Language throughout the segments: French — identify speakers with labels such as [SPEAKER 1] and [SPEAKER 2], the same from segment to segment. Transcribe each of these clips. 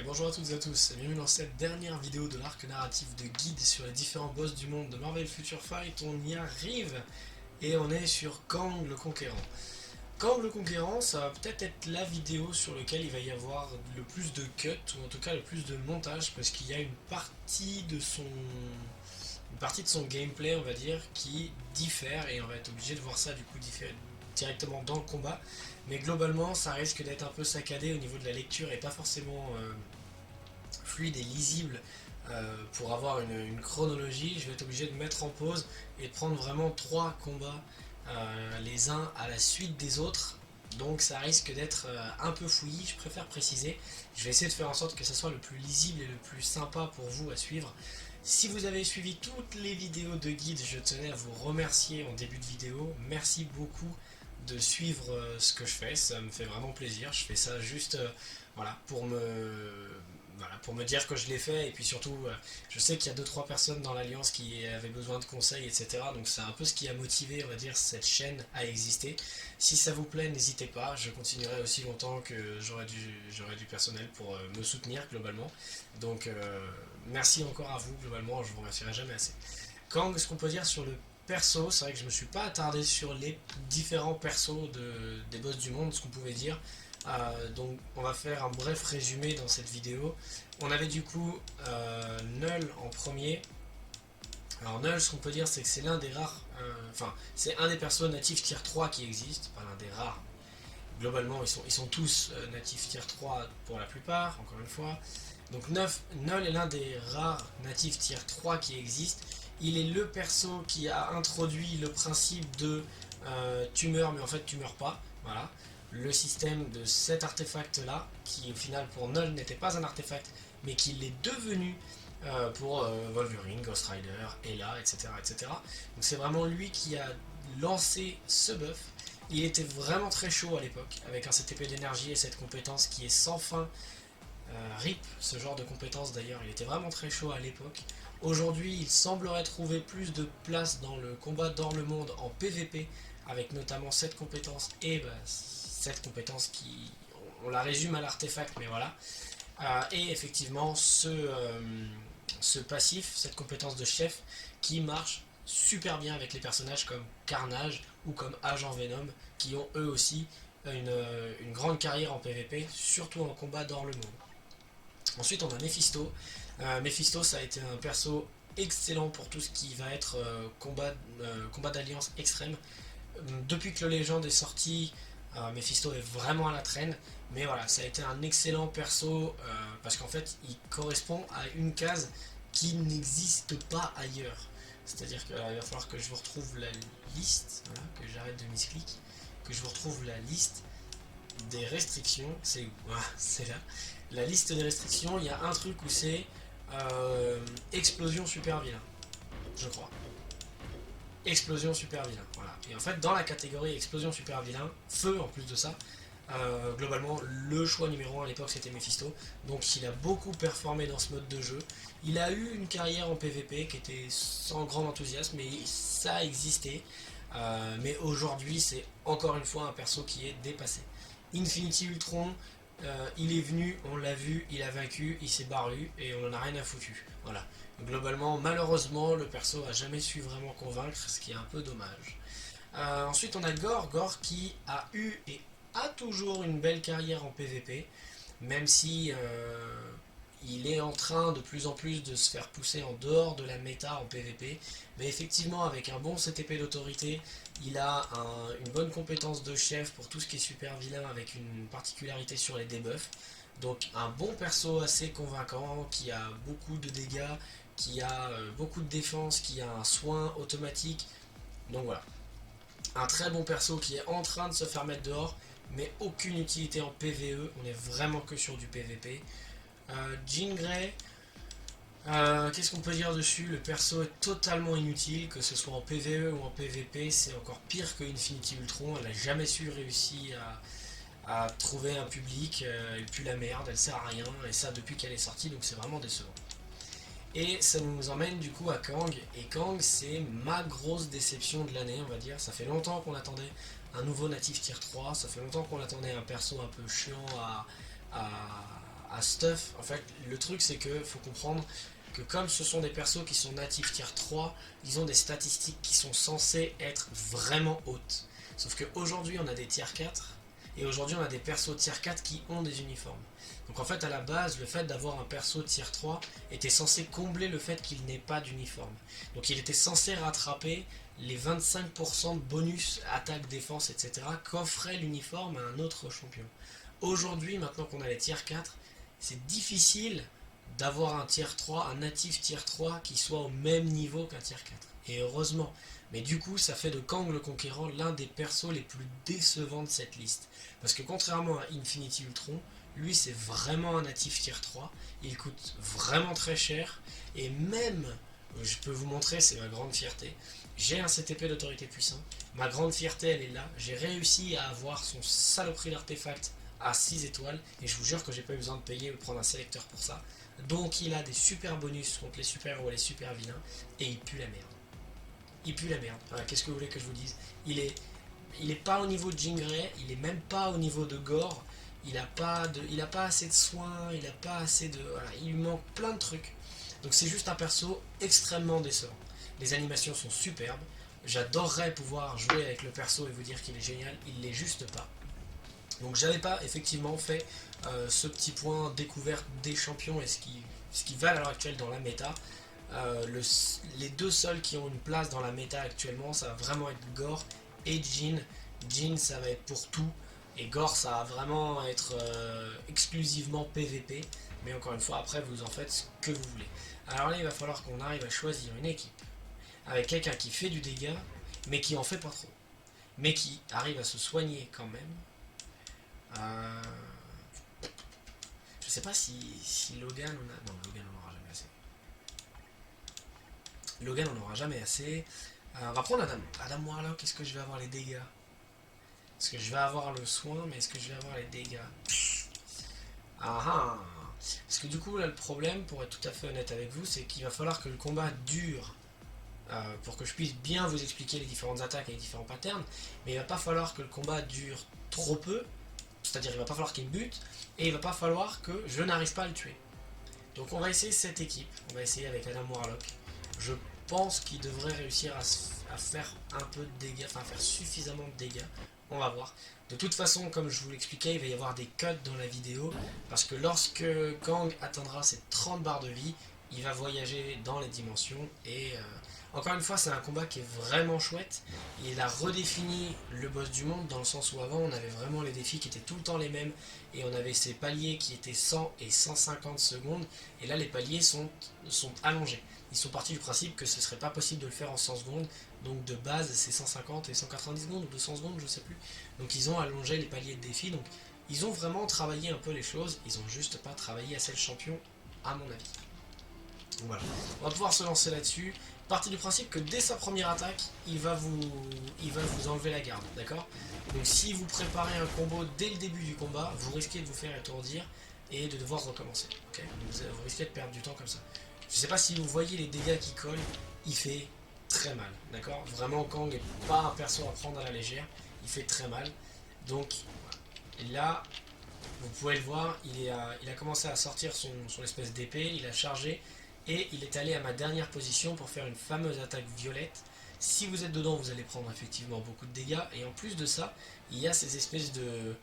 [SPEAKER 1] bonjour à toutes et à tous, et bienvenue dans cette dernière vidéo de l'arc narratif de guide sur les différents boss du monde de Marvel Future Fight. On y arrive et on est sur Kang le Conquérant. Kang le Conquérant, ça va peut-être être la vidéo sur laquelle il va y avoir le plus de cuts, ou en tout cas le plus de montage, parce qu'il y a une partie de son gameplay, on va dire, qui diffère, et on va être obligé de voir ça du coup directement dans le combat. Mais globalement, ça risque d'être un peu saccadé au niveau de la lecture et pas forcément fluide et lisible. Pour avoir une chronologie, je vais être obligé de mettre en pause et de prendre vraiment 3 combats les uns à la suite des autres. Donc ça risque d'être un peu fouillis, je préfère préciser. Je vais essayer de faire en sorte que ça soit le plus lisible et le plus sympa pour vous à suivre. Si vous avez suivi toutes les vidéos de guide, je tenais à vous remercier en début de vidéo. Merci beaucoup de suivre ce que je fais, ça me fait vraiment plaisir. Je fais ça juste voilà, pour me dire que je l'ai fait, et puis surtout je sais qu'il y a 2-3 personnes dans l'Alliance qui avaient besoin de conseils, etc. Donc c'est un peu ce qui a motivé, on va dire, cette chaîne à exister. Si ça vous plaît, n'hésitez pas, je continuerai aussi longtemps que j'aurai du personnel pour me soutenir globalement. Donc merci encore à vous, globalement, je vous remercierai jamais assez. Kang, ce qu'on peut dire sur le perso, c'est vrai que je me suis pas attardé sur les différents persos des boss du monde, ce qu'on pouvait dire. Donc on va faire un bref résumé dans cette vidéo. On avait du coup Null en premier. Alors Null, ce qu'on peut dire, c'est que c'est l'un des rares, c'est un des persos natifs tier 3 qui existe, pas l'un des rares. Globalement, ils sont tous natifs tier 3 pour la plupart, encore une fois. Donc Null est l'un des rares natifs tier 3 qui existent. Il est le perso qui a introduit le principe de tu meurs mais en fait tu meurs pas. Voilà. Le système de cet artefact là, qui au final pour Null n'était pas un artefact, mais qui l'est devenu pour Wolverine, Ghost Rider, Ella, etc. etc. Donc c'est vraiment lui qui a lancé ce buff. Il était vraiment très chaud à l'époque, avec un CTP d'énergie et cette compétence qui est sans fin. RIP, ce genre de compétence d'ailleurs, il était vraiment très chaud à l'époque. Aujourd'hui, il semblerait trouver plus de place dans le combat dans le monde en PvP, avec notamment cette compétence et cette compétence qui, on la résume à l'artefact, mais voilà. Et effectivement, ce passif, cette compétence de chef, qui marche super bien avec les personnages comme Carnage ou comme Agent Venom, qui ont eux aussi une grande carrière en PvP, surtout en combat dans le monde. Ensuite, on a Mephisto. Mephisto, ça a été un perso excellent pour tout ce qui va être combat d'alliance extrême. Depuis que le Légende est sorti, Mephisto est vraiment à la traîne. Mais voilà, ça a été un excellent perso parce qu'en fait, il correspond à une case qui n'existe pas ailleurs. C'est-à-dire qu'il va falloir que je vous retrouve la liste, voilà, que j'arrête de misclick, que je vous retrouve la liste des restrictions. C'est où? Ah, c'est là. La liste des restrictions, il y a un truc où c'est explosion super vilain, je crois. Explosion super vilain, voilà. Et en fait, dans la catégorie explosion super vilain, feu en plus de ça, globalement, le choix numéro 1 à l'époque c'était Mephisto. Donc il a beaucoup performé dans ce mode de jeu. Il a eu une carrière en PvP qui était sans grand enthousiasme, mais ça a existé. Mais aujourd'hui, c'est encore une fois un perso qui est dépassé. Infinity Ultron, il est venu, on l'a vu, il a vaincu, il s'est barru et on en a rien à foutu. Voilà. Globalement, malheureusement, le perso a jamais su vraiment convaincre, ce qui est un peu dommage. Ensuite, on a Gore qui a eu et a toujours une belle carrière en PvP, même si il est en train de plus en plus de se faire pousser en dehors de la méta en PvP. Mais effectivement, avec un bon CTP d'autorité, il a une bonne compétence de chef pour tout ce qui est super vilain, avec une particularité sur les debuffs. Donc un bon perso assez convaincant, qui a beaucoup de dégâts, qui a beaucoup de défense, qui a un soin automatique. Donc voilà. Un très bon perso qui est en train de se faire mettre dehors, mais aucune utilité en PvE, on est vraiment que sur du PvP. Jean Grey, qu'est-ce qu'on peut dire dessus? Le perso est totalement inutile, que ce soit en PvE ou en PvP, c'est encore pire que Infinity Ultron. Elle n'a jamais su réussir à trouver un public, elle pue la merde, elle sert à rien, et ça depuis qu'elle est sortie, donc c'est vraiment décevant. Et ça nous emmène du coup à Kang, et Kang c'est ma grosse déception de l'année, on va dire. Ça fait longtemps qu'on attendait un nouveau natif tier 3, ça fait longtemps qu'on attendait un perso un peu chiant à à stuff. En fait, le truc c'est que faut comprendre que comme ce sont des persos qui sont natifs tier 3, ils ont des statistiques qui sont censées être vraiment hautes. Sauf qu'aujourd'hui on a des tier 4, et aujourd'hui on a des persos tier 4 qui ont des uniformes. Donc en fait à la base, le fait d'avoir un perso tier 3 était censé combler le fait qu'il n'ait pas d'uniforme. Donc il était censé rattraper les 25% de bonus attaque, défense, etc. qu'offrait l'uniforme à un autre champion. Aujourd'hui, maintenant qu'on a les tier 4, c'est difficile d'avoir un tier 3, un natif tier 3 qui soit au même niveau qu'un tier 4. Et heureusement. Mais du coup, ça fait de Kang le Conquérant l'un des persos les plus décevants de cette liste. Parce que contrairement à Infinity Ultron, lui c'est vraiment un natif tier 3. Il coûte vraiment très cher. Et même, je peux vous montrer, c'est ma grande fierté. J'ai un CTP d'autorité puissant. Ma grande fierté, elle est là. J'ai réussi à avoir son saloperie d'artefact à 6 étoiles. Et je vous jure que j'ai pas eu besoin de payer ou de prendre un sélecteur pour ça. Donc il a des super bonus contre les super héros et les super vilains. Et il pue la merde. Il pue la merde. Voilà, qu'est-ce que vous voulez que je vous dise? Il est pas au niveau de Jean Grey. Il est même pas au niveau de Gore. Il a pas assez de soins. Il a pas assez de... Voilà, il lui manque plein de trucs. Donc c'est juste un perso extrêmement décevant. Les animations sont superbes. J'adorerais pouvoir jouer avec le perso et vous dire qu'il est génial. Il l'est juste pas. Donc j'avais pas effectivement fait ce petit point découverte des champions et ce qui va à l'heure actuelle dans la méta. Les deux seuls qui ont une place dans la méta actuellement, ça va vraiment être Gore et Jhin. Jhin ça va être pour tout et Gore ça va vraiment être exclusivement PVP. Mais encore une fois, après vous en faites ce que vous voulez. Alors là il va falloir qu'on arrive à choisir une équipe avec quelqu'un qui fait du dégât mais qui en fait pas trop. Mais qui arrive à se soigner quand même. Je sais pas si Logan on a... Non, Logan on aura jamais assez. Logan on aura jamais assez. On va prendre Adam. Adam Warlock, est-ce que je vais avoir les dégâts? Est-ce que je vais avoir le soin, mais est-ce que je vais avoir les dégâts? Ah ah. Parce que du coup là le problème, pour être tout à fait honnête avec vous, c'est qu'il va falloir que le combat dure pour que je puisse bien vous expliquer les différentes attaques et les différents patterns, mais il va pas falloir que le combat dure trop peu, c'est-à-dire il va pas falloir qu'il me bute, et il va pas falloir que je n'arrive pas à le tuer. Donc on va essayer cette équipe, on va essayer avec Adam Warlock. Je pense qu'il devrait réussir à faire un peu de dégâts, enfin à faire suffisamment de dégâts, on va voir. De toute façon, comme je vous l'expliquais, il va y avoir des cuts dans la vidéo, parce que lorsque Kang atteindra ses 30 barres de vie, il va voyager dans les dimensions, et encore une fois, c'est un combat qui est vraiment chouette. Il a redéfini le boss du monde, dans le sens où avant, on avait vraiment les défis qui étaient tout le temps les mêmes, et on avait ces paliers qui étaient 100 et 150 secondes, et là, les paliers sont allongés. Ils sont partis du principe que ce serait pas possible de le faire en 100 secondes, donc de base, c'est 150 et 190 secondes, ou 200 secondes, je sais plus. Donc ils ont allongé les paliers de défis, donc ils ont vraiment travaillé un peu les choses, ils ont juste pas travaillé assez le champion, à mon avis. Donc voilà, on va pouvoir se lancer là-dessus. Partie du principe que dès sa première attaque, il va vous enlever la garde, d'accord? Donc si vous préparez un combo dès le début du combat, vous risquez de vous faire étourdir et de devoir recommencer, ok? Donc vous risquez de perdre du temps comme ça. Je sais pas si vous voyez les dégâts qui collent, il fait très mal, d'accord? Vraiment, Kang n'est pas un perso à prendre à la légère, il fait très mal. Donc là, vous pouvez le voir, il a commencé à sortir son espèce d'épée, il a chargé, et il est allé à ma dernière position pour faire une fameuse attaque violette. Si vous êtes dedans, vous allez prendre effectivement beaucoup de dégâts, et en plus de ça, il y a ces espèces de,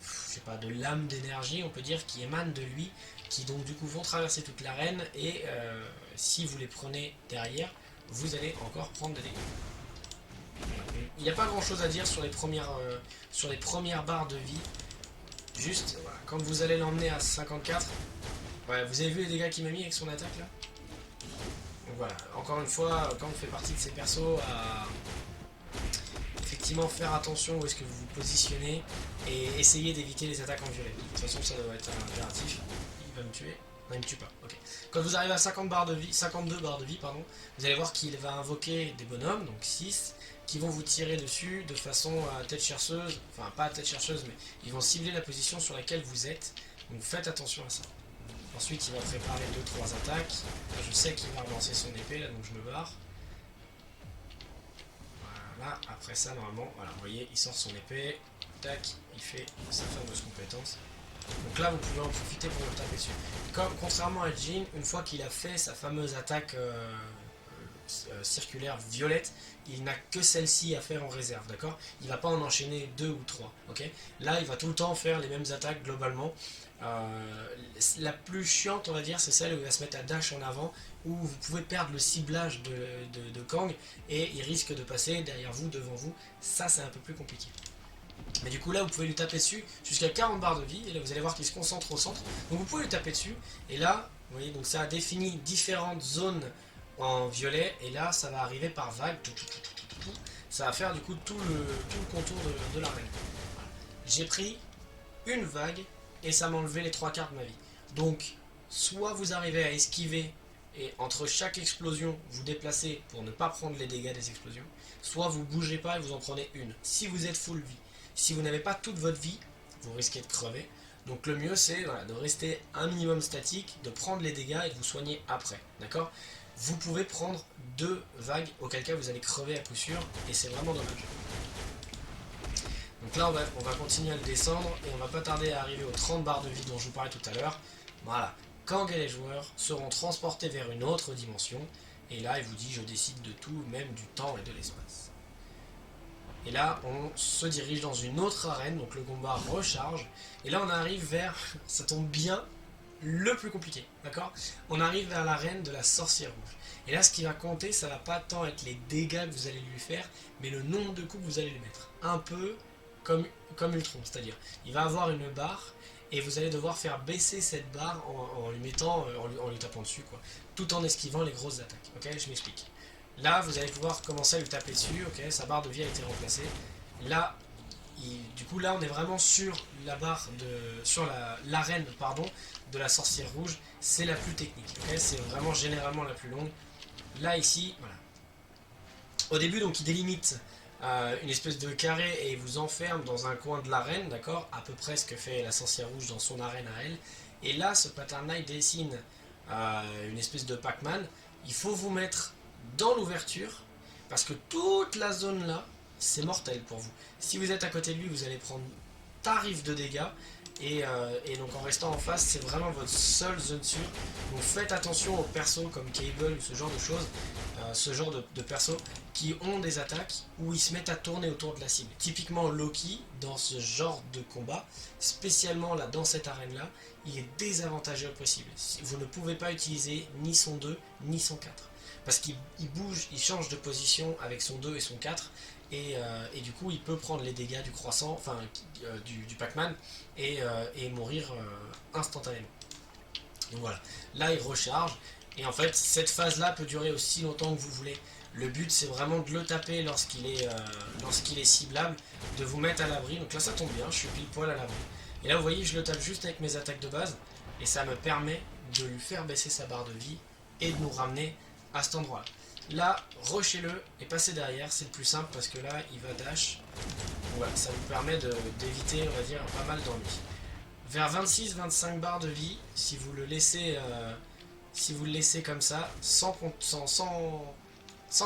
[SPEAKER 1] je sais pas, de lames d'énergie, on peut dire, qui émanent de lui, qui donc du coup vont traverser toute l'arène, et si vous les prenez derrière, vous allez encore prendre des dégâts. Il n'y a pas grand chose à dire sur les premières barres de vie. Juste, voilà, quand vous allez l'emmener à 54, ouais, vous avez vu les dégâts qu'il m'a mis avec son attaque là? Donc voilà, encore une fois, quand on fait partie de ces persos, à effectivement faire attention où est-ce que vous vous positionnez et essayer d'éviter les attaques en violet. De toute façon, ça doit être un impératif. Il va me tuer. Non, il me tue pas. Ok. Quand vous arrivez à 50 barres de vie, 52 barres de vie, pardon, vous allez voir qu'il va invoquer des bonhommes, donc 6, qui vont vous tirer dessus de façon à tête chercheuse, enfin pas à tête chercheuse, mais ils vont cibler la position sur laquelle vous êtes, donc faites attention à ça. Ensuite, il va préparer 2-3 attaques. Là, je sais qu'il va relancer son épée, là, donc je me barre. Voilà, après ça, normalement, voilà, vous voyez, il sort son épée, tac, il fait sa fameuse compétence. Donc là, vous pouvez en profiter pour le taper dessus. Contrairement à Jhin, une fois qu'il a fait sa fameuse attaque circulaire violette, il n'a que celle-ci à faire en réserve, d'accord? Il va pas en enchaîner 2 ou 3, ok? Là, il va tout le temps faire les mêmes attaques globalement. La plus chiante, on va dire, c'est celle où il va se mettre à dash en avant, où vous pouvez perdre le ciblage de Kang, et il risque de passer derrière vous, devant vous. Ça, c'est un peu plus compliqué. Mais du coup là vous pouvez lui taper dessus jusqu'à 40 barres de vie, et là vous allez voir qu'il se concentre au centre, donc vous pouvez lui taper dessus, et là vous voyez, donc ça a défini différentes zones en violet, et là ça va arriver par vague, ça va faire du coup tout le contour de l'arène. Voilà. J'ai pris une vague et ça m'a enlevé les 3 quarts de ma vie, donc soit vous arrivez à esquiver et entre chaque explosion vous déplacez pour ne pas prendre les dégâts des explosions, soit vous bougez pas et vous en prenez une si vous êtes full vie. Si vous n'avez pas toute votre vie, vous risquez de crever. Donc le mieux c'est voilà, de rester un minimum statique, de prendre les dégâts et de vous soigner après. D'accord? Vous pouvez prendre 2 vagues, auquel cas vous allez crever à coup sûr, et c'est vraiment dommage. Donc là on va continuer à le descendre, et on va pas tarder à arriver aux 30 barres de vie dont je vous parlais tout à l'heure. Voilà. Kang et les joueurs seront transportés vers une autre dimension, et là il vous dit je décide de tout, même du temps et de l'espace. Et là, on se dirige dans une autre arène, donc le combat recharge. Et là, on arrive vers, ça tombe bien, le plus compliqué, d'accord? On arrive vers l'arène de la sorcière rouge. Et là, ce qui va compter, ça va pas tant être les dégâts que vous allez lui faire, mais le nombre de coups que vous allez lui mettre. Un peu comme Ultron, c'est-à-dire, il va avoir une barre, et vous allez devoir faire baisser cette barre en lui mettant, en lui tapant dessus, quoi, tout en esquivant les grosses attaques. Ok, je m'explique. Là, vous allez pouvoir commencer à lui taper dessus, ok, sa barre de vie a été remplacée. Là, du coup, là, on est vraiment sur la barre sur l'arène, pardon, de la sorcière rouge. C'est la plus technique, ok, c'est vraiment généralement la plus longue. Là, ici, voilà. Au début, donc, il délimite une espèce de carré et il vous enferme dans un coin de l'arène, d'accord, à peu près ce que fait la sorcière rouge dans son arène à elle. Et là, ce pattern-là, il dessine une espèce de Pac-Man. Il faut vous mettre dans l'ouverture, parce que toute la zone là, c'est mortel pour vous. Si vous êtes à côté de lui, vous allez prendre tarif de dégâts, et donc en restant en face, c'est vraiment votre seule zone sûre. Donc faites attention aux persos comme Cable ou ce genre de choses, ce genre de persos qui ont des attaques où ils se mettent à tourner autour de la cible. Typiquement Loki, dans ce genre de combat, spécialement là dans cette arène là, il est désavantagé au possible. Vous ne pouvez pas utiliser ni son 2 ni son 4. Parce qu'il bouge, il change de position avec son 2 et son 4, et du coup il peut prendre les dégâts du croissant, enfin du Pac-Man, et mourir instantanément. Donc voilà, là il recharge, et en fait cette phase là peut durer aussi longtemps que vous voulez. Le but c'est vraiment de le taper lorsqu'il est ciblable, de vous mettre à l'abri. Donc là ça tombe bien, je suis pile poil à l'abri. Et là vous voyez, je le tape juste avec mes attaques de base, et ça me permet de lui faire baisser sa barre de vie et de nous ramener à cet endroit là. Là, rushez-le et passez derrière, c'est le plus simple parce que là, il va dash. Voilà, ça vous permet d'éviter, on va dire, pas mal d'ennuis. Vers 26-25 barres de vie, si vous le laissez comme ça, sans le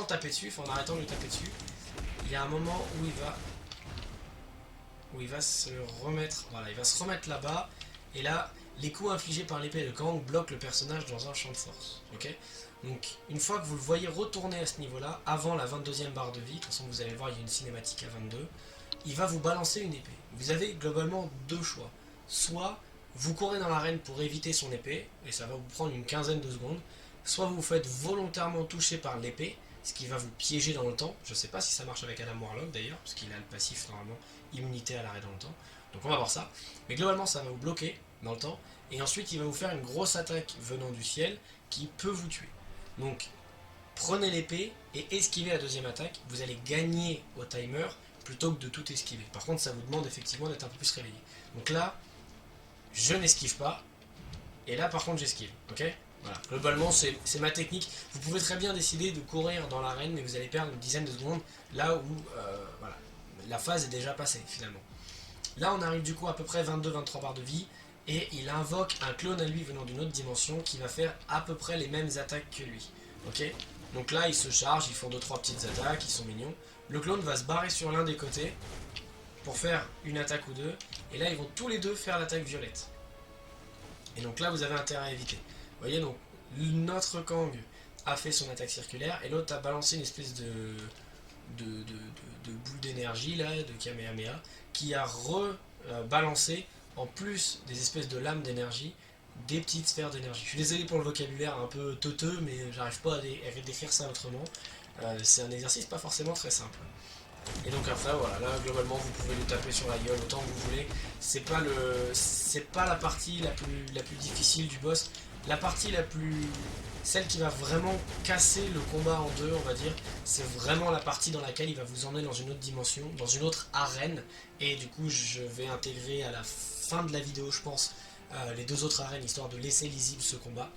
[SPEAKER 1] taper dessus, en arrêtant de lui taper dessus, il y a un moment où il va se remettre, voilà, il va se remettre là-bas, et là, les coups infligés par l'épée de Kang bloquent le personnage dans un champ de force. Ok, donc une fois que vous le voyez retourner à ce niveau-là, avant la 22e barre de vie, de toute façon vous allez voir, il y a une cinématique à 22, il va vous balancer une épée. Vous avez globalement 2 choix. Soit vous courez dans l'arène pour éviter son épée, et ça va vous prendre une quinzaine de secondes, soit vous vous faites volontairement toucher par l'épée, ce qui va vous piéger dans le temps. Je ne sais pas si ça marche avec Adam Warlock d'ailleurs, parce qu'il a le passif normalement immunité à l'arrêt dans le temps. Donc on va voir ça. Mais globalement ça va vous bloquer dans le temps, et ensuite il va vous faire une grosse attaque venant du ciel qui peut vous tuer. Donc prenez l'épée et esquivez la deuxième attaque, vous allez gagner au timer plutôt que de tout esquiver. Par contre ça vous demande effectivement d'être un peu plus réveillé. Donc là, je n'esquive pas, et là par contre j'esquive, ok? Voilà, globalement c'est ma technique. Vous pouvez très bien décider de courir dans l'arène, mais vous allez perdre une dizaine de secondes, là où voilà, la phase est déjà passée finalement. Là on arrive du coup à peu près 22-23 barres de vie, et il invoque un clone à lui venant d'une autre dimension qui va faire à peu près les mêmes attaques que lui. Ok, donc là ils se chargent, ils font 2-3 petites attaques, ils sont mignons. Le clone va se barrer sur l'un des côtés pour faire une attaque ou deux, et là ils vont tous les deux faire l'attaque violette. Et donc là, vous avez intérêt à éviter. Vous voyez, donc notre Kang a fait son attaque circulaire et l'autre a balancé une espèce de boule d'énergie, là, de Kamehameha, qui a rebalancé, en plus des espèces de lames d'énergie, des petites sphères d'énergie. Je suis désolé pour le vocabulaire un peu teuteux, mais j'arrive pas à décrire ça autrement. C'est un exercice pas forcément très simple. Et donc après, voilà, là globalement vous pouvez lui taper sur la gueule autant que vous voulez. C'est pas la partie la plus difficile du boss. La partie celle qui va vraiment casser le combat en deux, on va dire, c'est vraiment la partie dans laquelle il va vous emmener dans une autre dimension, dans une autre arène. Et du coup, je vais intégrer à la fin de la vidéo, je pense, les deux autres arènes, histoire de laisser lisible ce combat.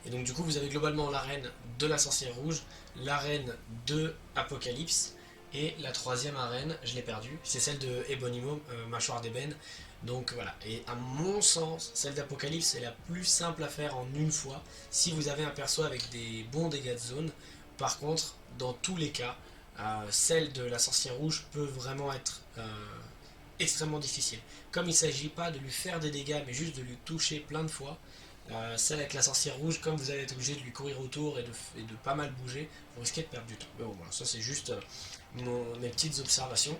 [SPEAKER 1] Et donc du coup, vous avez globalement l'arène de la sorcière rouge, l'arène de Apocalypse, et la troisième arène, je l'ai perdue, c'est celle de Ebonimo, mâchoire d'ébène. Donc voilà, et à mon sens, celle d'Apocalypse est la plus simple à faire en une fois, si vous avez un perso avec des bons dégâts de zone. Par contre, dans tous les cas, celle de la sorcière rouge peut vraiment être extrêmement difficile. Comme il ne s'agit pas de lui faire des dégâts, mais juste de lui toucher plein de fois, celle avec la sorcière rouge, comme vous allez être obligé de lui courir autour et de pas mal bouger, vous risquez de perdre du temps. Mais bon, voilà, ça c'est juste mes petites observations.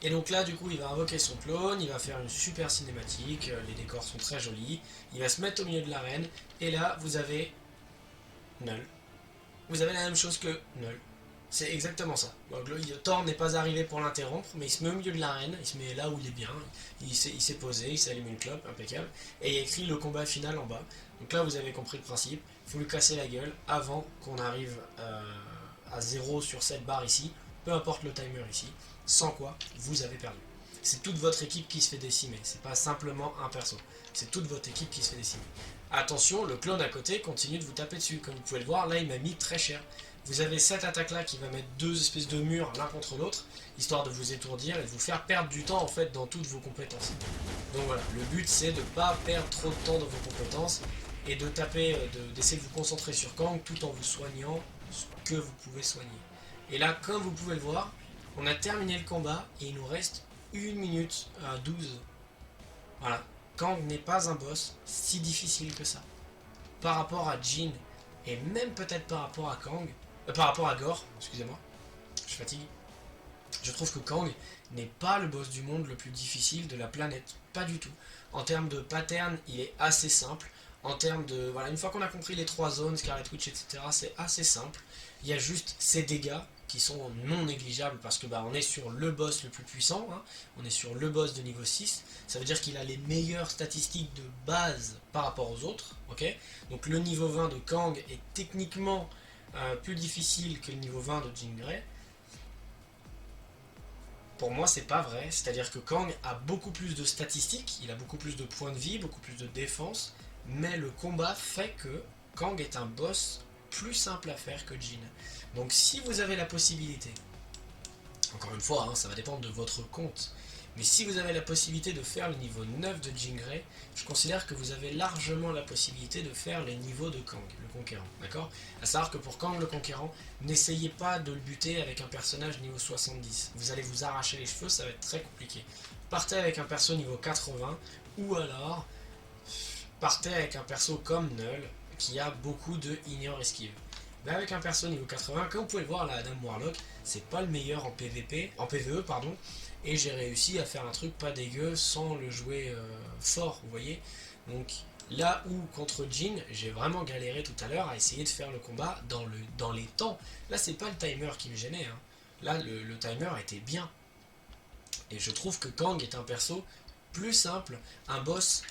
[SPEAKER 1] Et donc là, du coup, il va invoquer son clone, il va faire une super cinématique, les décors sont très jolis, il va se mettre au milieu de l'arène, et là, vous avez Null. Vous avez la même chose que Null. C'est exactement ça. Bon, Thor n'est pas arrivé pour l'interrompre, mais il se met au milieu de l'arène, il se met là où il est bien, il s'est posé, il s'est allumé une clope, impeccable, et il y a écrit le combat final en bas. Donc là, vous avez compris le principe, il faut lui casser la gueule avant qu'on arrive à 0 sur cette barre ici, peu importe le timer ici, sans quoi vous avez perdu. C'est toute votre équipe qui se fait décimer, c'est pas simplement un perso, c'est toute votre équipe qui se fait décimer. Attention, le clone à côté continue de vous taper dessus, comme vous pouvez le voir, là il m'a mis très cher. Vous avez cette attaque là qui va mettre deux espèces de murs l'un contre l'autre, histoire de vous étourdir et de vous faire perdre du temps en fait dans toutes vos compétences. Donc voilà, le but c'est de ne pas perdre trop de temps dans vos compétences et de taper, d'essayer de vous concentrer sur Kang tout en vous soignant ce que vous pouvez soigner. Et là, comme vous pouvez le voir, on a terminé le combat et il nous reste 1 minute 12. Voilà, Kang n'est pas un boss si difficile que ça. Par rapport à Jin et même peut-être par rapport à Kang, par rapport à Gore, excusez-moi, je fatigue. Je trouve que Kang n'est pas le boss du monde le plus difficile de la planète, pas du tout. En termes de pattern, il est assez simple. En termes de, voilà, une fois qu'on a compris les 3 zones, Scarlet Witch, etc., c'est assez simple. Il y a juste ces dégâts qui sont non négligeables parce que on est sur le boss le plus puissant, hein. On est sur le boss de niveau 6, ça veut dire qu'il a les meilleures statistiques de base par rapport aux autres, ok. Donc le niveau 20 de Kang est techniquement plus difficile que le niveau 20 de Jean Grey. Pour moi, c'est pas vrai, c'est-à-dire que Kang a beaucoup plus de statistiques, il a beaucoup plus de points de vie, beaucoup plus de défense, mais le combat fait que Kang est un boss plus simple à faire que Jin. Donc si vous avez la possibilité, encore une fois, hein, ça va dépendre de votre compte, mais si vous avez la possibilité de faire le niveau 9 de Jean Grey, je considère que vous avez largement la possibilité de faire les niveaux de Kang, le Conquérant, d'accord? À savoir que pour Kang le Conquérant, n'essayez pas de le buter avec un personnage niveau 70. Vous allez vous arracher les cheveux, ça va être très compliqué. Partez avec un perso niveau 80, ou alors partez avec un perso comme Null, qui a beaucoup de ignore esquive. Mais avec un perso niveau 80, comme vous pouvez le voir, la Adam Warlock, c'est pas le meilleur en PvP, en PvE, pardon, et j'ai réussi à faire un truc pas dégueu sans le jouer fort, vous voyez. Donc là où contre Jin, j'ai vraiment galéré tout à l'heure à essayer de faire le combat dans les temps. Là, c'est pas le timer qui me gênait, hein. Là, le timer était bien. Et je trouve que Kang est un perso plus simple, un boss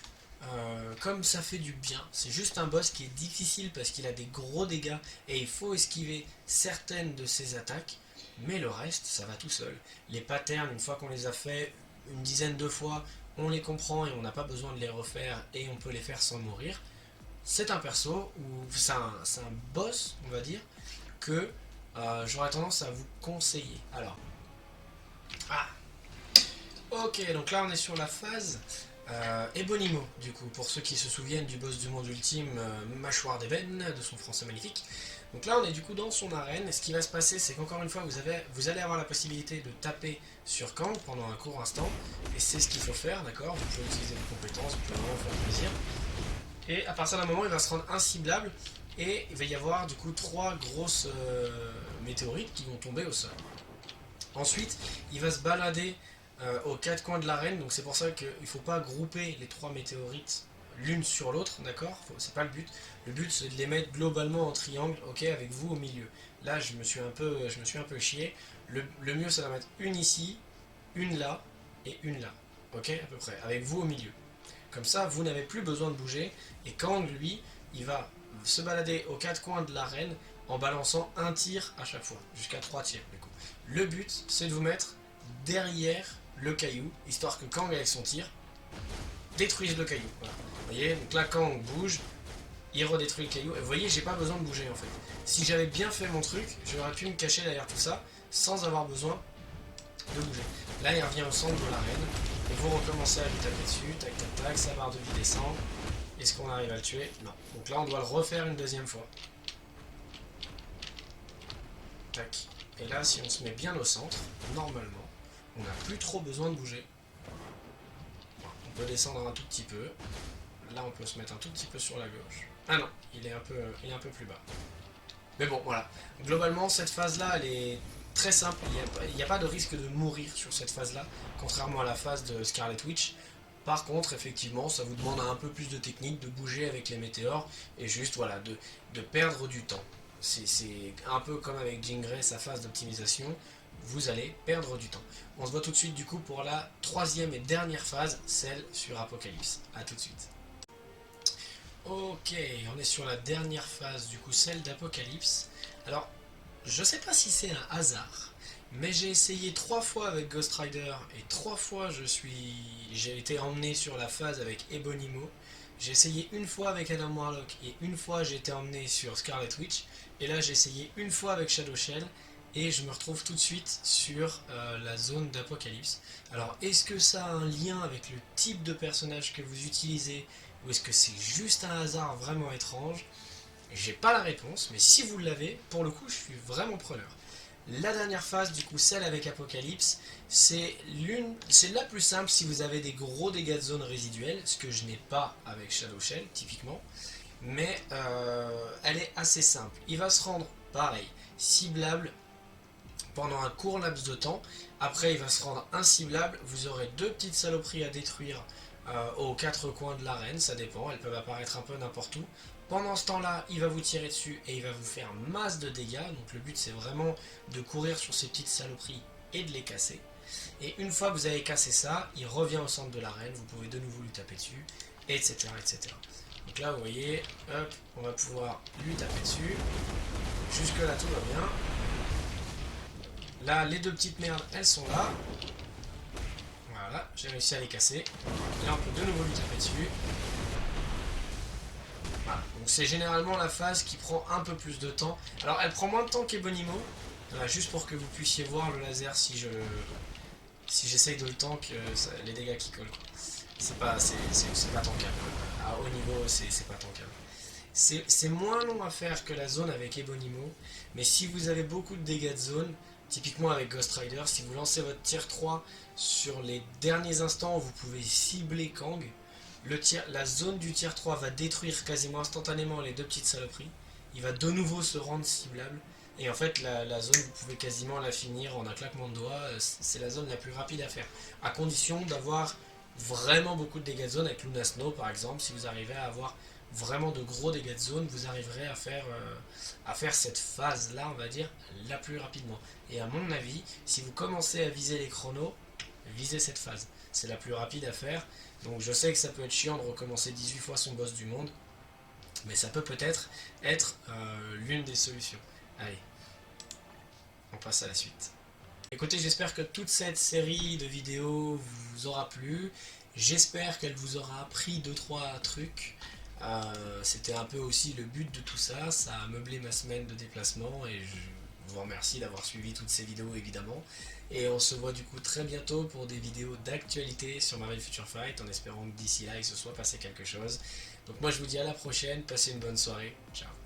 [SPEAKER 1] comme ça fait du bien. C'est juste un boss qui est difficile parce qu'il a des gros dégâts et il faut esquiver certaines de ses attaques, mais le reste ça va tout seul. Les patterns, une fois qu'on les a fait une dizaine de fois, on les comprend et on n'a pas besoin de les refaire et on peut les faire sans mourir. C'est un perso, ou c'est un boss, on va dire, que j'aurais tendance à vous conseiller. Alors, ok, donc là on est sur la phase Ebonimo, du coup, pour ceux qui se souviennent du boss du monde ultime, Mâchoire d'ébène, de son français magnifique. Donc là, on est du coup dans son arène. Ce qui va se passer, c'est qu'encore une fois, vous allez avoir la possibilité de taper sur Kang pendant un court instant. Et c'est ce qu'il faut faire, d'accord? Vous pouvez utiliser vos compétences, vous pouvez vraiment faire plaisir. Et à partir d'un moment, il va se rendre inciblable. Et il va y avoir du coup 3 grosses météorites qui vont tomber au sol. Ensuite, il va se balader aux 4 coins de l'arène, donc c'est pour ça qu'il ne faut pas grouper les 3 météorites l'une sur l'autre, d'accord? C'est pas le but. Le but c'est de les mettre globalement en triangle, ok, avec vous au milieu. Là, je me suis un peu chié. Le mieux, c'est d'en mettre une ici, une là et une là, ok, à peu près, avec vous au milieu. Comme ça, vous n'avez plus besoin de bouger. Et Kang, lui, il va se balader aux 4 coins de l'arène en balançant un tir à chaque fois, jusqu'à 3 tirs du coup. Le but, c'est de vous mettre derrière le caillou, histoire que Kang avec son tir détruise le caillou. Voilà. Vous voyez, donc là Kang bouge, il redétruit le caillou, et vous voyez, j'ai pas besoin de bouger en fait. Si j'avais bien fait mon truc, j'aurais pu me cacher derrière tout ça, sans avoir besoin de bouger. Là il revient au centre de l'arène, et vous recommencez à lui taper dessus, tac tac tac, sa barre de vie descend. Est-ce qu'on arrive à le tuer? Non. Donc là on doit le refaire une deuxième fois. Tac. Et là si on se met bien au centre, normalement, on n'a plus trop besoin de bouger. On peut descendre un tout petit peu. Là on peut se mettre un tout petit peu sur la gauche. Ah non, il est un peu plus bas. Mais bon, voilà. Globalement, cette phase-là, elle est très simple. Il n'y a pas de risque de mourir sur cette phase-là, contrairement à la phase de Scarlet Witch. Par contre, effectivement, ça vous demande un peu plus de technique, de bouger avec les météores, et juste, voilà, de perdre du temps. C'est un peu comme avec Jean Grey, sa phase d'optimisation. Vous allez perdre du temps. On se voit tout de suite, du coup, pour la troisième et dernière phase, celle sur Apocalypse. A tout de suite. Ok, on est sur la dernière phase, du coup celle d'Apocalypse. Alors, je sais pas si c'est un hasard, mais j'ai essayé 3 fois avec Ghost Rider et 3 fois j'ai été emmené sur la phase avec Ebonimo. J'ai essayé une fois avec Adam Warlock et une fois j'ai été emmené sur Scarlet Witch. Et là j'ai essayé une fois avec Shadow Shell et je me retrouve tout de suite sur la zone d'Apocalypse. Alors, est-ce que ça a un lien avec le type de personnage que vous utilisez? Ou est-ce que c'est juste un hasard vraiment étrange? J'ai pas la réponse, mais si vous l'avez, pour le coup, je suis vraiment preneur. La dernière phase, du coup, celle avec Apocalypse, c'est la plus simple si vous avez des gros dégâts de zone résiduels, ce que je n'ai pas avec Shadow Shell, typiquement. Mais elle est assez simple. Il va se rendre, pareil, ciblable pendant un court laps de temps. Après, il va se rendre inciblable. Vous aurez 2 petites saloperies à détruire aux 4 coins de l'arène, ça dépend, elles peuvent apparaître un peu n'importe où. Pendant ce temps-là, il va vous tirer dessus et il va vous faire masse de dégâts, donc le but c'est vraiment de courir sur ces petites saloperies et de les casser. Et une fois que vous avez cassé ça, il revient au centre de l'arène, vous pouvez de nouveau lui taper dessus, etc. etc. Donc là vous voyez, hop, on va pouvoir lui taper dessus. Jusque là tout va bien. Là les 2 petites merdes, elles sont là. Voilà, j'ai réussi à les casser. Là, on peut de nouveau lui taper dessus. Voilà, donc c'est généralement la phase qui prend un peu plus de temps. Alors, elle prend moins de temps qu'Ebonimo. Juste pour que vous puissiez voir le laser si j'essaye de le tank, les dégâts qui collent. C'est pas tankable. À haut niveau, c'est pas tankable. C'est moins long à faire que la zone avec Ebonimo. Mais si vous avez beaucoup de dégâts de zone, typiquement avec Ghost Rider, si vous lancez votre tier 3 sur les derniers instants où vous pouvez cibler Kang, la zone du tier 3 va détruire quasiment instantanément les 2 petites saloperies. Il va de nouveau se rendre ciblable. Et en fait, la zone, vous pouvez quasiment la finir en un claquement de doigts. C'est la zone la plus rapide à faire. À condition d'avoir vraiment beaucoup de dégâts de zone avec Luna Snow par exemple. Si vous arrivez à avoir vraiment de gros dégâts de zone, vous arriverez à faire cette phase là, on va dire, la plus rapidement. Et à mon avis, si vous commencez à viser les chronos, visez cette phase, c'est la plus rapide à faire. Donc je sais que ça peut être chiant de recommencer 18 fois son boss du monde, mais ça peut peut-être être l'une des solutions. Allez, on passe à la suite. Écoutez, j'espère que toute cette série de vidéos vous aura plu. J'espère qu'elle vous aura appris 2-3 trucs. C'était un peu aussi le but de tout ça. Ça a meublé ma semaine de déplacement et vous remercie d'avoir suivi toutes ces vidéos évidemment. Et on se voit du coup très bientôt pour des vidéos d'actualité sur Marvel Future Fight, en espérant que d'ici là il se soit passé quelque chose. Donc moi je vous dis à la prochaine, passez une bonne soirée, ciao.